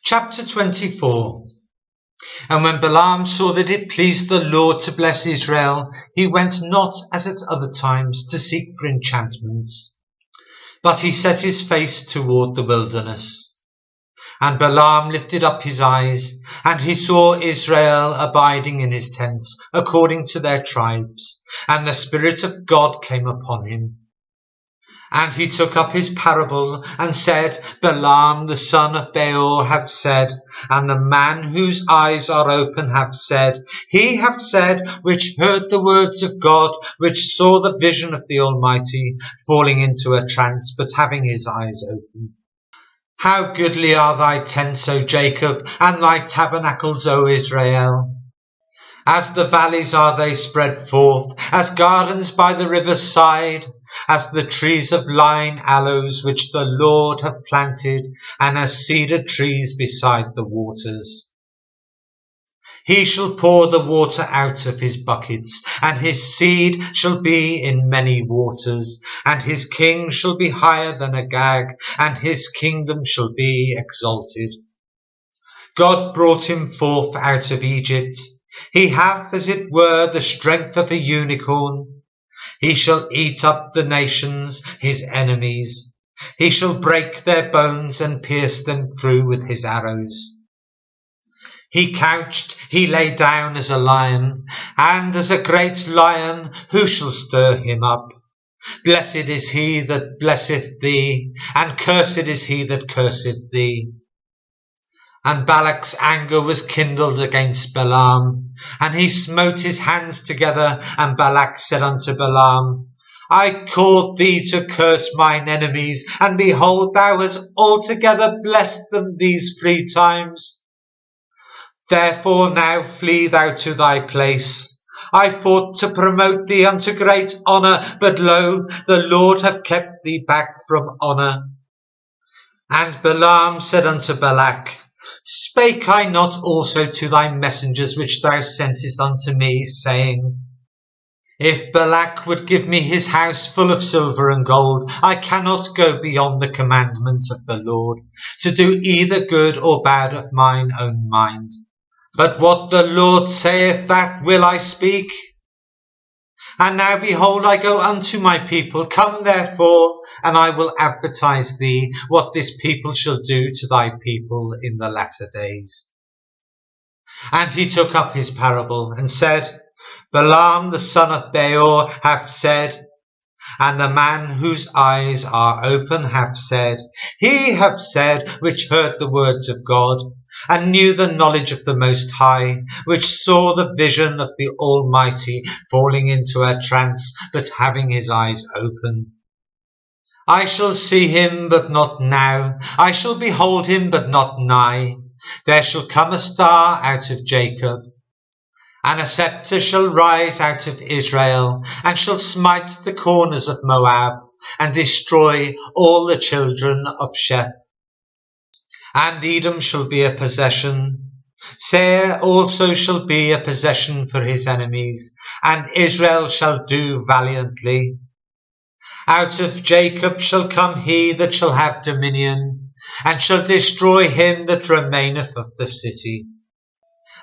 Chapter 24. And when Balaam saw that it pleased the Lord to bless Israel, he went not as at other times to seek for enchantments, but he set his face toward the wilderness. And Balaam lifted up his eyes, and he saw Israel abiding in his tents, according to their tribes, and the Spirit of God came upon him. And he took up his parable, and said, Balaam the son of Beor hath said, and the man whose eyes are open hath said, he hath said, which heard the words of God, which saw the vision of the Almighty, falling into a trance, but having his eyes open. How goodly are thy tents, O Jacob, and thy tabernacles, O Israel! As the valleys are they spread forth, as gardens by the river's side, as the trees of lign aloes which the Lord hath planted, and as cedar trees beside the waters. He shall pour the water out of his buckets, and his seed shall be in many waters, and his king shall be higher than Agag, and his kingdom shall be exalted. God brought him forth out of Egypt. He hath, as it were, the strength of a unicorn. He shall eat up the nations, his enemies. He shall break their bones and pierce them through with his arrows. He couched, he lay down as a lion, and as a great lion, who shall stir him up? Blessed is he that blesseth thee, and cursed is he that curseth thee. And Balak's anger was kindled against Balaam, and he smote his hands together, and Balak said unto Balaam, I called thee to curse mine enemies, and behold, thou hast altogether blessed them these 3 times. Therefore now flee thou to thy place. I thought to promote thee unto great honour, but lo, the Lord hath kept thee back from honour. And Balaam said unto Balak, Spake I not also to thy messengers which thou sentest unto me, saying, If Balak would give me his house full of silver and gold, I cannot go beyond the commandment of the Lord, to do either good or bad of mine own mind. But what the Lord saith, that will I speak. And now behold, I go unto my people. Come therefore, and I will advertise thee what this people shall do to thy people in the latter days. And he took up his parable, and said, Balaam the son of Beor hath said, and the man whose eyes are open hath said, he hath said, which heard the words of God, and knew the knowledge of the Most High, which saw the vision of the Almighty, falling into a trance, but having his eyes open. I shall see him, but not now. I shall behold him, but not nigh. There shall come a star out of Jacob, and a sceptre shall rise out of Israel, and shall smite the corners of Moab, and destroy all the children of Sheth. And Edom shall be a possession. Seir also shall be a possession for his enemies, and Israel shall do valiantly. Out of Jacob shall come he that shall have dominion, and shall destroy him that remaineth of the city.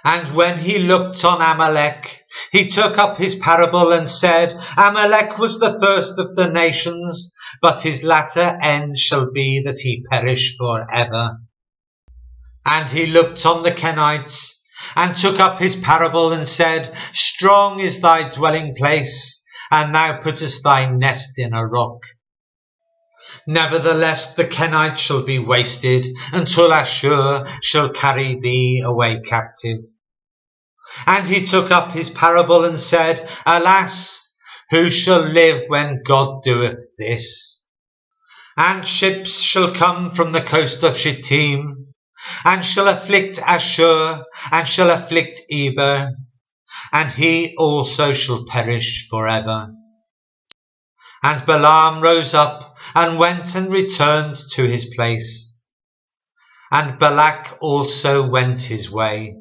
And when he looked on Amalek, he took up his parable and said, Amalek was the first of the nations, but his latter end shall be that he perish for ever. And he looked on the Kenites, and took up his parable and said, Strong is thy dwelling place, and thou puttest thy nest in a rock. Nevertheless the Kenites shall be wasted, until Ashur shall carry thee away captive. And he took up his parable and said, Alas, who shall live when God doeth this? And ships shall come from the coast of Shittim, and shall afflict Ashur, and shall afflict Eber, and he also shall perish for ever. And Balaam rose up, and went and returned to his place. And Balak also went his way.